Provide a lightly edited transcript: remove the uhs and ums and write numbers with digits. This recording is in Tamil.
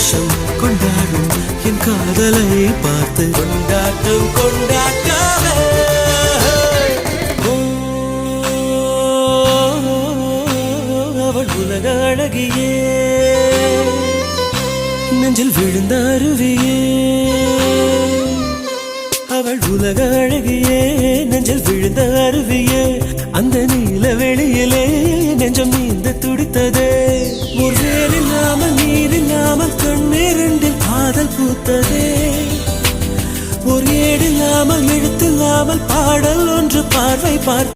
சந்தோஷம் கொண்டாடும் என் காதலை பார்த்து கொண்டாட்டம் கொண்டாட்டாவே. அவள் உலக அழகியே, நெஞ்சில் விழுந்த அருவியே. அவள் உலக அழகியே, நெஞ்சில் விழுந்த அருவியே. அந்த நீல வெளியிலே நெஞ்சம் நீந்த துடித்ததே. ஒரு வேலில்லாமல் நீரில்லாமல் கண்ணீரில் காதல் பூத்ததே. ஒரு ஏடில்லாமல் எழுத்தில்லாமல் பாடல் ஒன்று பார்வை பார்த்து